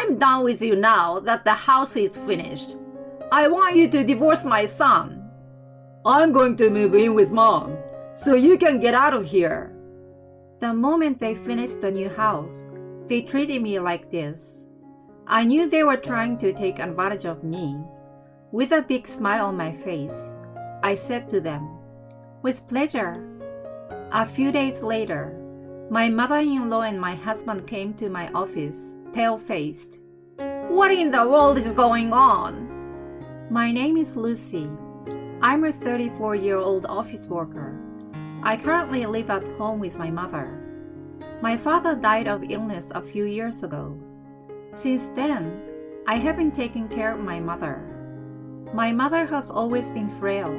I'm done with you now that the house is finished. I want you to divorce my son. I'm going to move in with Mom, so you can get out of here. The moment they finished the new house, they treated me like this. I knew they were trying to take advantage of me. With a big smile on my face, I said to them, "With pleasure." A few days later, my mother-in-law and my husband came to my office, pale-faced. "What in the world is going on?" My name is Lucy. I'm a 34-year-old office worker. I currently live at home with my mother. My father died of illness a few years ago. Since then, I have been taking care of my mother. My mother has always been frail,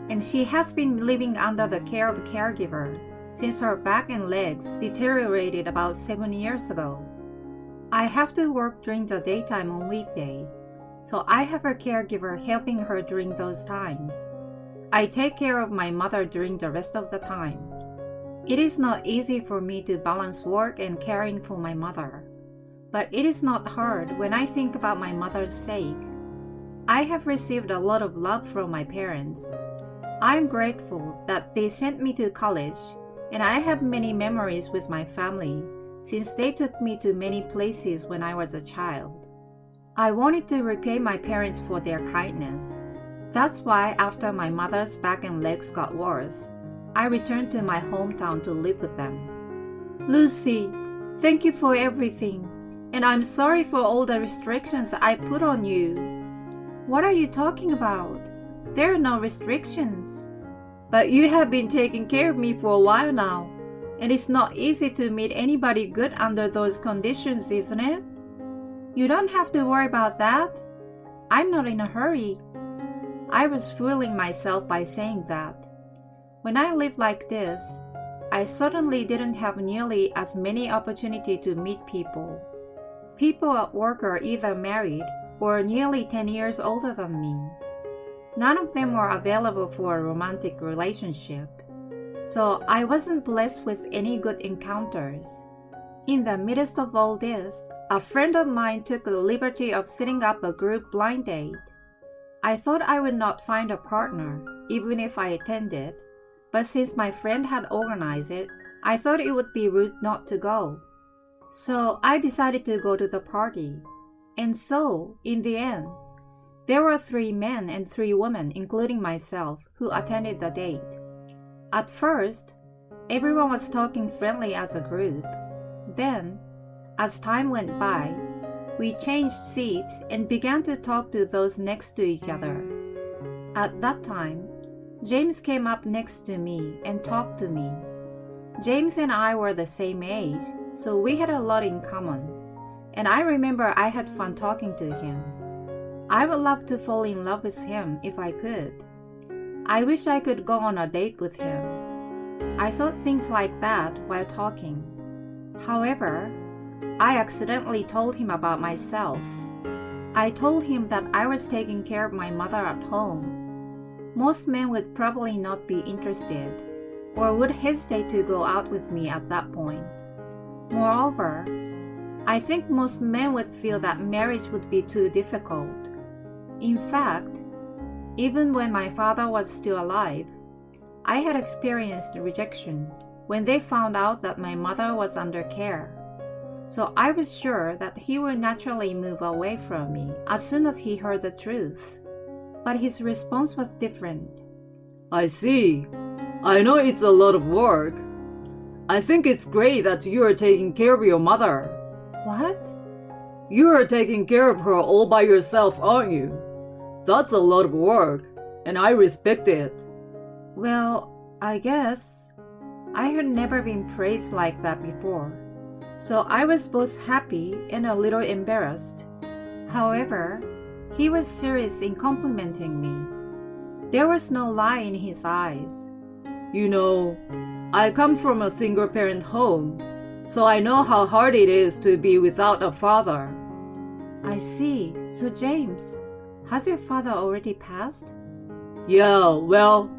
and she has been living under the care of a caregiver since her back and legs deteriorated about 7 years ago. I have to work during the daytime on weekdays, so I have a caregiver helping her during those times. I take care of my mother during the rest of the time. It is not easy for me to balance work and caring for my mother, but it is not hard when I think about my mother's sake. I have received a lot of love from my parents. I am grateful that they sent me to college, and I have many memories with my family since they took me to many places when I was a child. I wanted to repay my parents for their kindness. That's why after my mother's back and legs got worse, I returned to my hometown to live with them. Lucy, thank you for everything, and I'm sorry for all the restrictions I put on you. What are you talking about? There are no restrictions. But you have been taking care of me for a while now, and it's not easy to meet anybody good under those conditions, isn't it? You don't have to worry about that. I'm not in a hurry. I was fooling myself by saying that. When I lived like this, I certainly didn't have nearly as many opportunities to meet people. People at work are either married or nearly 10 years older than me. None of them were available for a romantic relationship, so I wasn't blessed with any good encounters. In the midst of all this, a friend of mine took the liberty of setting up a group blind date. I thought I would not find a partner, even if I attended, but since my friend had organized it, I thought it would be rude not to go. So I decided to go to the party. And so, in the end, there were 3 men and 3 women, including myself, who attended the date. At first, everyone was talking friendly as a group. Then, as time went by, we changed seats and began to talk to those next to each other. At that time, James came up next to me and talked to me. James and I were the same age, so we had a lot in common, and I remember I had fun talking to him. I would love to fall in love with him if I could. I wish I could go on a date with him. I thought things like that while talking. However, I accidentally told him about myself. I told him that I was taking care of my mother at home. Most men would probably not be interested, or would hesitate to go out with me at that point. Moreover, I think most men would feel that marriage would be too difficult. In fact, even when my father was still alive, I had experienced rejection when they found out that my mother was under care. So I was sure that he would naturally move away from me as soon as he heard the truth. But his response was different. I see. I know it's a lot of work. I think it's great that you are taking care of your mother. What? You are taking care of her all by yourself, aren't you? That's a lot of work, and I respect it. Well, I guess. I had never been praised like that before, so I was both happy and a little embarrassed. However, he was serious in complimenting me. There was no lie in his eyes. You know, I come from a single-parent home, so I know how hard it is to be without a father. I see. So James, has your father already passed? Yeah, well,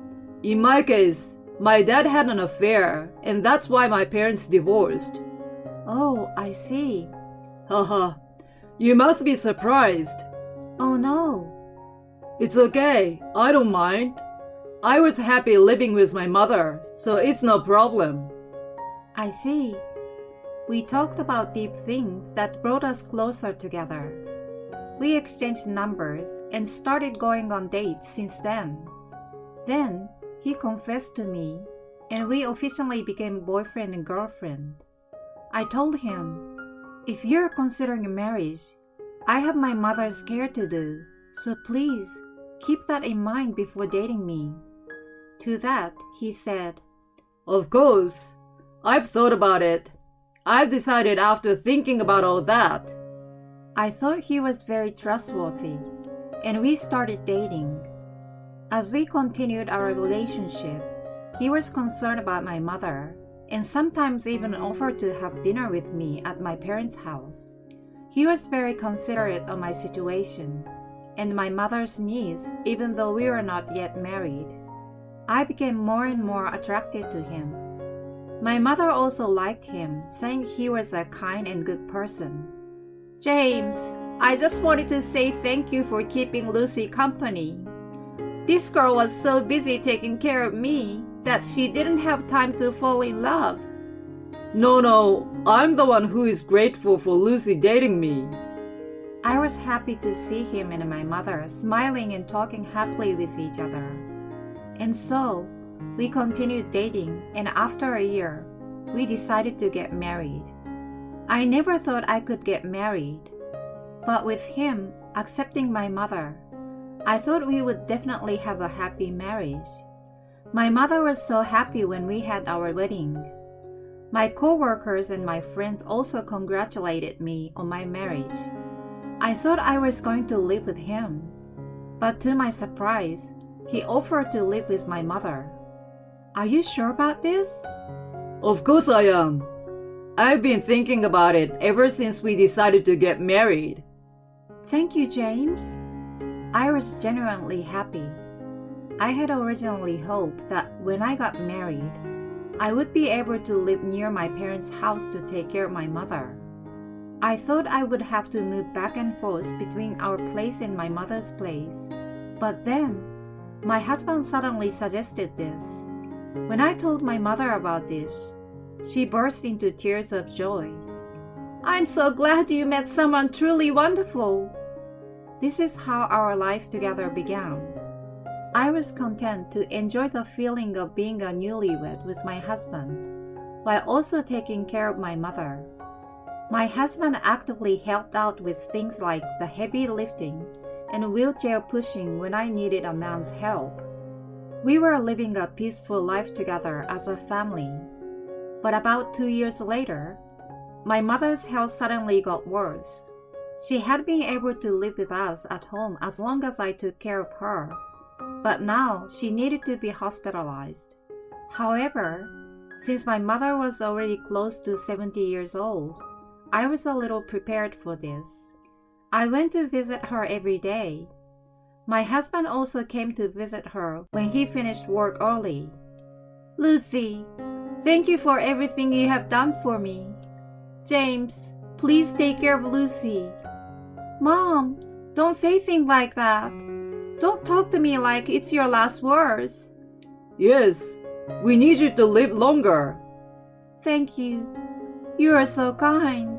in my case, my dad had an affair, and that's why my parents divorced. Oh, I see. Haha, You must be surprised. Oh no. It's okay, I don't mind. I was happy living with my mother, so it's no problem. I see. We talked about deep things that brought us closer together. We exchanged numbers and started going on dates since then. Then he confessed to me, and we officially became boyfriend and girlfriend. I told him, if you're considering a marriage, I have my mother's care to do, so please keep that in mind before dating me. To that, he said, Of course, I've thought about it. I've decided after thinking about all that. I thought he was very trustworthy, and we started dating. As we continued our relationship, he was concerned about my mother, and sometimes even offered to have dinner with me at my parents' house. He was very considerate of my situation and my mother's needs, even though we were not yet married. I became more and more attracted to him. My mother also liked him, saying he was a kind and good person. James, I just wanted to say thank you for keeping Lucy company. This girl was so busy taking care of me that she didn't have time to fall in love. No, I'm the one who is grateful for Lucy dating me. I was happy to see him and my mother smiling and talking happily with each other. And so, we continued dating, and after a year, we decided to get married. I never thought I could get married, but with him accepting my mother, I thought we would definitely have a happy marriage. My mother was so happy when we had our wedding. My co-workers and my friends also congratulated me on my marriage. I thought I was going to live with him, but to my surprise, he offered to live with my mother. Are you sure about this? Of course I am. I've been thinking about it ever since we decided to get married. Thank you, James. I was genuinely happy. I had originally hoped that when I got married, I would be able to live near my parents' house to take care of my mother. I thought I would have to move back and forth between our place and my mother's place. But then, my husband suddenly suggested this. When I told my mother about this, she burst into tears of joy. I'm so glad you met someone truly wonderful. This is how our life together began. I was content to enjoy the feeling of being a newlywed with my husband, while also taking care of my mother. My husband actively helped out with things like the heavy lifting and wheelchair pushing when I needed a man's help. We were living a peaceful life together as a family. But about 2 years later, my mother's health suddenly got worse. She had been able to live with us at home as long as I took care of her, but now she needed to be hospitalized. However, since my mother was already close to 70 years old, I was a little prepared for this. I went to visit her every day. My husband also came to visit her when he finished work early. Lucy, thank you for everything you have done for me. James, please take care of Lucy. Mom, don't say things like that. Don't talk to me like it's your last words. Yes, we need you to live longer. Thank you. You are so kind.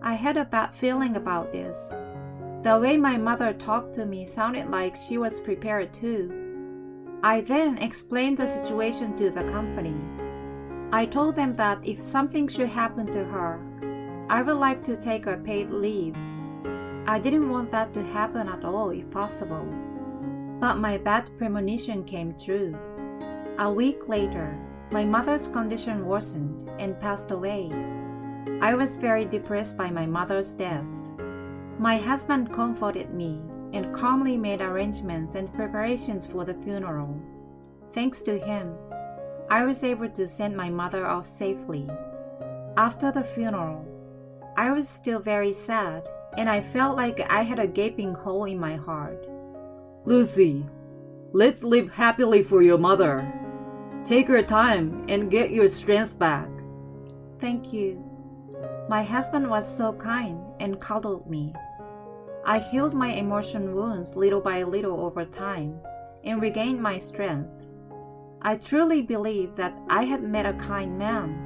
I had a bad feeling about this. The way my mother talked to me sounded like she was prepared too. I then explained the situation to the company. I told them that if something should happen to her, I would like to take a paid leave. I didn't want that to happen at all if possible. But my bad premonition came true. A week later, my mother's condition worsened and passed away. I was very depressed by my mother's death. My husband comforted me and calmly made arrangements and preparations for the funeral. Thanks to him, I was able to send my mother off safely. After the funeral, I was still very sad, and I felt like I had a gaping hole in my heart. Lucy, let's live happily for your mother. Take your time and get your strength back. Thank you. My husband was so kind and cuddled me. I healed my emotion wounds little by little over time and regained my strength. I truly believe that I had met a kind man,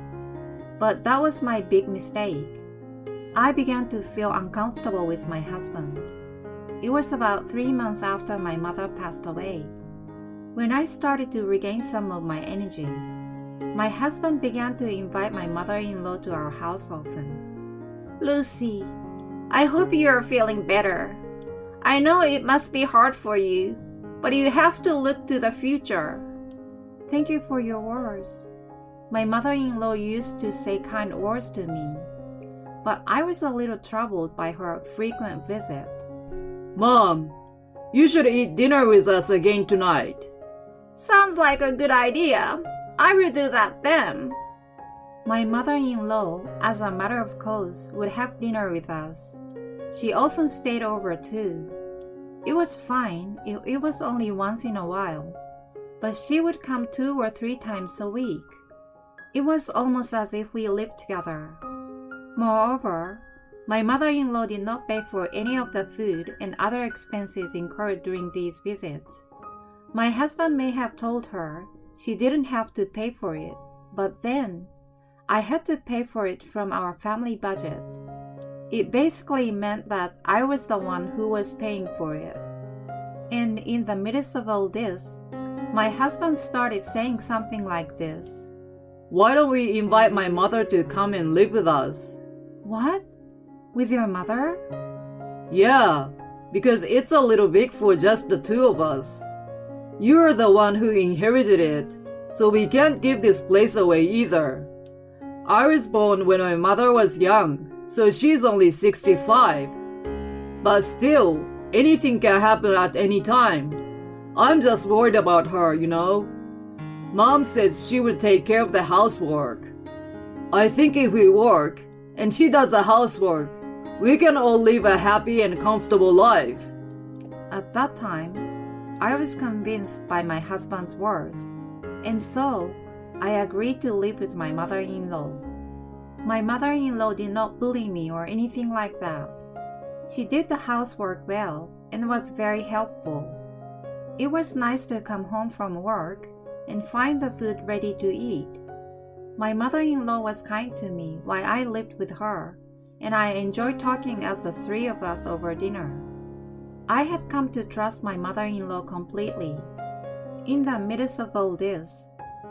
but that was my big mistake. I began to feel uncomfortable with my husband. It was about 3 months after my mother passed away. When I started to regain some of my energy, my husband began to invite my mother-in-law to our house often. Lucy, I hope you are feeling better. I know it must be hard for you, but you have to look to the future. Thank you for your words. My mother-in-law used to say kind words to me, but I was a little troubled by her frequent visit. Mom, you should eat dinner with us again tonight. Sounds like a good idea. I will do that then. My mother-in-law, as a matter of course, would have dinner with us. She often stayed over too. It was fine, it was only once in a while, but she would come 2 or 3 times a week. It was almost as if we lived together. Moreover, my mother-in-law did not pay for any of the food and other expenses incurred during these visits. My husband may have told her she didn't have to pay for it, but then I had to pay for it from our family budget. It basically meant that I was the one who was paying for it. And in the midst of all this, my husband started saying something like this. Why don't we invite my mother to come and live with us? What? With your mother? Yeah, because it's a little big for just the 2 of us. You're the one who inherited it, so we can't give this place away either. I was born when my mother was young, so she's only 65. But still, anything can happen at any time. I'm just worried about her, you know. Mom said she would take care of the housework. I think if we work, and she does the housework, we can all live a happy and comfortable life. At that time, I was convinced by my husband's words, and so I agreed to live with my mother-in-law. My mother-in-law did not bully me or anything like that. She did the housework well and was very helpful. It was nice to come home from work and find the food ready to eat. My mother-in-law was kind to me while I lived with her, and I enjoyed talking as the 3 of us over dinner. I had come to trust my mother-in-law completely. In the midst of all this,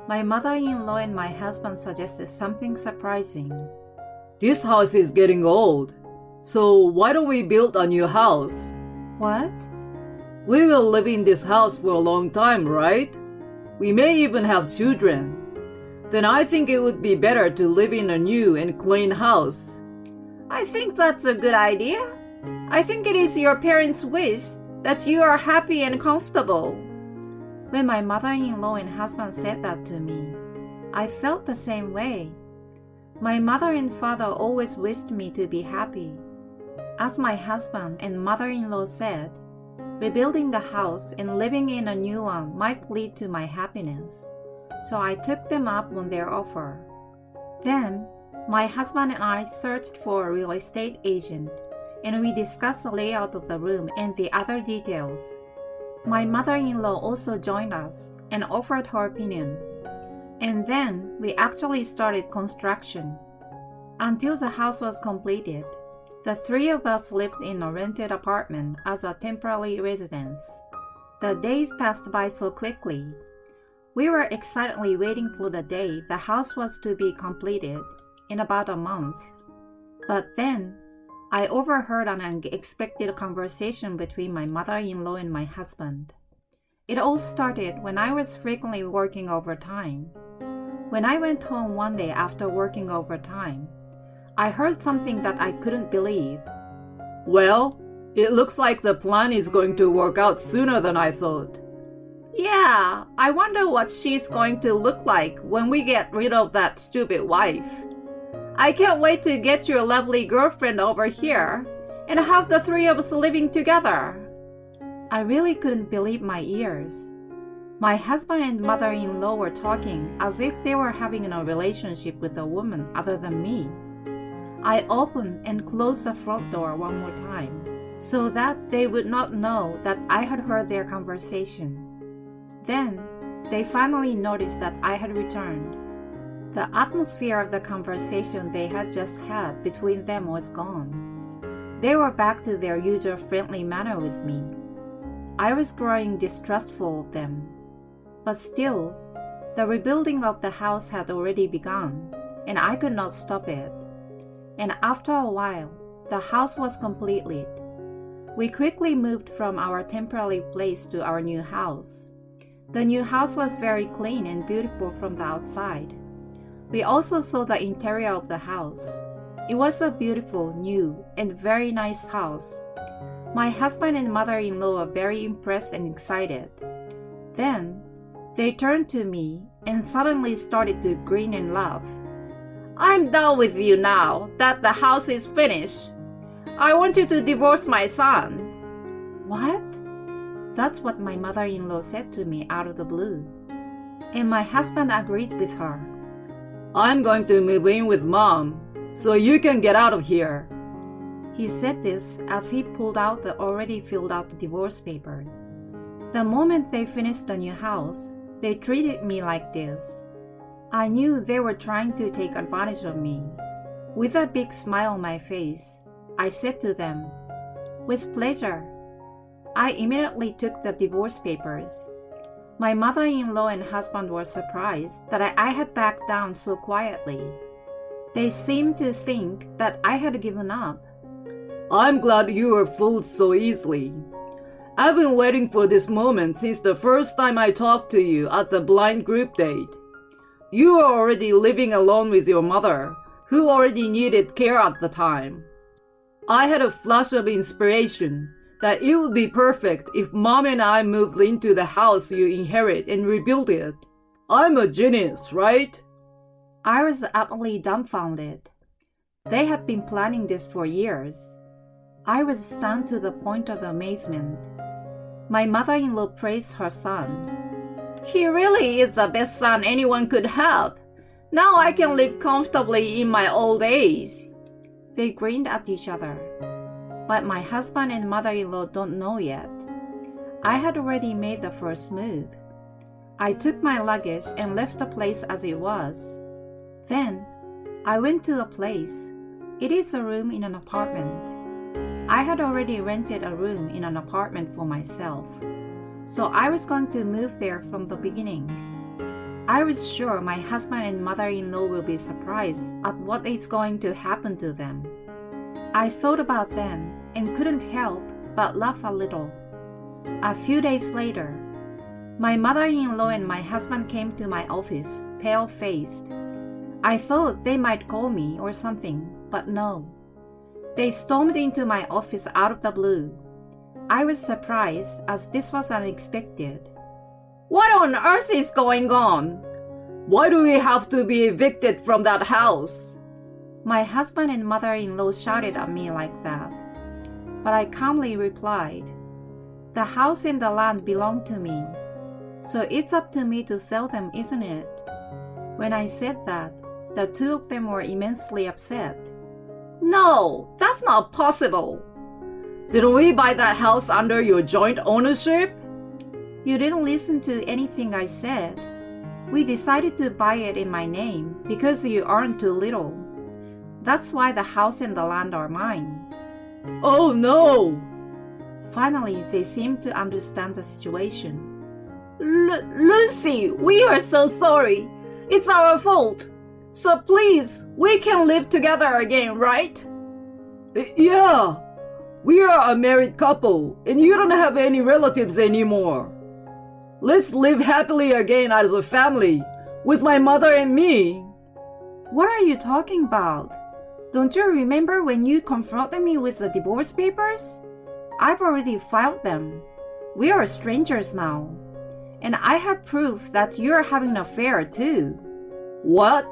my mother-in-law and my husband suggested something surprising. This house is getting old, so why don't we build a new house? What? We will live in this house for a long time, right? We may even have children. Then I think it would be better to live in a new and clean house. I think that's a good idea. I think it is your parents' wish that you are happy and comfortable. When my mother-in-law and husband said that to me, I felt the same way. My mother and father always wished me to be happy. As my husband and mother-in-law said, rebuilding the house and living in a new one might lead to my happiness. So I took them up on their offer. Then, my husband and I searched for a real estate agent, and we discussed the layout of the room and the other details. My mother-in-law also joined us and offered her opinion. And then we actually started construction. Until the house was completed, the 3 of us lived in a rented apartment as a temporary residence. The days passed by so quickly. We were excitedly waiting for the day the house was to be completed in about a month. But then, I overheard an unexpected conversation between my mother-in-law and my husband. It all started when I was frequently working overtime. When I went home one day after working overtime, I heard something that I couldn't believe. Well, it looks like the plan is going to work out sooner than I thought. Yeah, I wonder what she's going to look like when we get rid of that stupid wife. I can't wait to get your lovely girlfriend over here and have the 3 of us living together. I really couldn't believe my ears. My husband and mother-in-law were talking as if they were having a relationship with a woman other than me. I opened and closed the front door one more time, so that they would not know that I had heard their conversation. Then, they finally noticed that I had returned. The atmosphere of the conversation they had just had between them was gone. They were back to their usual friendly manner with me. I was growing distrustful of them. But still, the rebuilding of the house had already begun, and I could not stop it. And after a while, the house was completed. We quickly moved from our temporary place to our new house. The new house was very clean and beautiful from the outside. We also saw the interior of the house. It was a beautiful, new, and very nice house. My husband and mother-in-law were very impressed and excited. Then, they turned to me and suddenly started to grin and laugh. "I'm done with you now that the house is finished. I want you to divorce my son." "What?" That's what my mother-in-law said to me out of the blue. And my husband agreed with her. "I'm going to move in with Mom, so you can get out of here." He said this as he pulled out the already filled out divorce papers. The moment they finished the new house, they treated me like this. I knew they were trying to take advantage of me. With a big smile on my face, I said to them, "With pleasure." I immediately took the divorce papers. My mother-in-law and husband were surprised that I had backed down so quietly. They seemed to think that I had given up. "I'm glad you were fooled so easily. I've been waiting for this moment since the first time I talked to you at the blind group date. You were already living alone with your mother, who already needed care at the time. I had a flash of inspiration that it would be perfect if Mom and I moved into the house you inherit and rebuilt it. I'm a genius, right?" I was utterly dumbfounded. They had been planning this for years. I was stunned to the point of amazement. My mother-in-law praised her son. "He really is the best son anyone could have. Now I can live comfortably in my old age." They grinned at each other. But my husband and mother-in-law don't know yet. I had already made the first move. I took my luggage and left the place as it was. Then, I went to a place. It is a room in an apartment. I had already rented a room in an apartment for myself, so I was going to move there from the beginning. I was sure my husband and mother-in-law will be surprised at what is going to happen to them. I thought about them and couldn't help but laugh a little. A few days later, my mother-in-law and my husband came to my office, pale-faced. I thought they might call me or something, but no. They stormed into my office out of the blue. I was surprised as this was unexpected. "What on earth is going on? Why do we have to be evicted from that house?" My husband and mother-in-law shouted at me like that. But I calmly replied, "The house and the land belong to me, so it's up to me to sell them, isn't it?" When I said that, the two of them were immensely upset. "No, that's not possible." "Didn't we buy that house under your joint ownership?" "You didn't listen to anything I said. We decided to buy it in my name because you earn too little. That's why the house and the land are mine." "Oh no!" Finally, they seemed to understand the situation. Lucy, we are so sorry. It's our fault. So please, we can live together again, right?" "Yeah, we are a married couple, and you don't have any relatives anymore. Let's live happily again as a family, with my mother and me." "What are you talking about? Don't you remember when you confronted me with the divorce papers? I've already filed them. We are strangers now. And I have proof that you're having an affair too." "What?"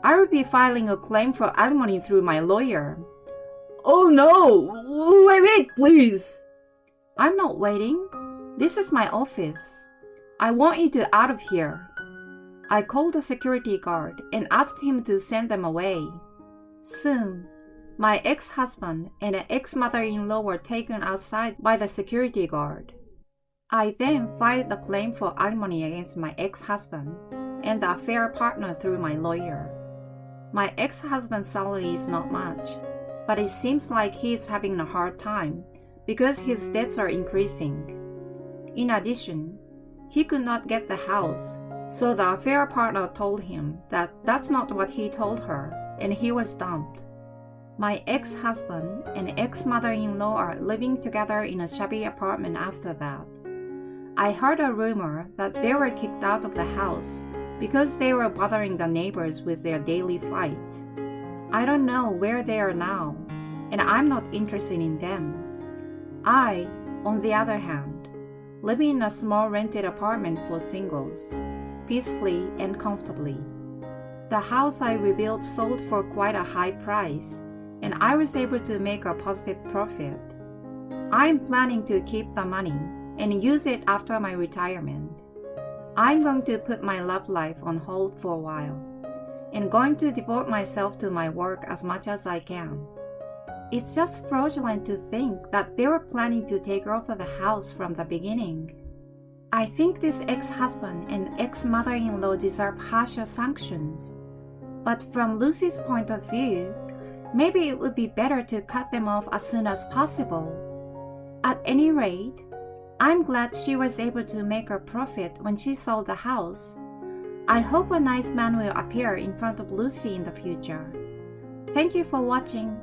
"I will be filing a claim for alimony through my lawyer." "Oh no! Wait, please." "I'm not waiting. This is my office. I want you to out of here." I called the security guard and asked him to send them away. Soon, my ex-husband and an ex-mother-in-law were taken outside by the security guard. I then filed a claim for alimony against my ex-husband and the affair partner through my lawyer. My ex-husband's salary is not much, but it seems like he is having a hard time because his debts are increasing. In addition, he could not get the house, so the affair partner told him that that's not what he told her, and he was dumped. My ex-husband and ex-mother-in-law are living together in a shabby apartment after that. I heard a rumor that they were kicked out of the house because they were bothering the neighbors with their daily fights. I don't know where they are now, and I'm not interested in them. I, on the other hand, live in a small rented apartment for singles, peacefully and comfortably. The house I rebuilt sold for quite a high price, and I was able to make a positive profit. I'm planning to keep the money and use it after my retirement. I'm going to put my love life on hold for a while, and going to devote myself to my work as much as I can. It's just fraudulent to think that they were planning to take over the house from the beginning. I think this ex-husband and ex-mother-in-law deserve harsher sanctions. But from Lucy's point of view, maybe it would be better to cut them off as soon as possible. At any rate, I'm glad she was able to make a profit when she sold the house. I hope a nice man will appear in front of Lucy in the future. Thank you for watching.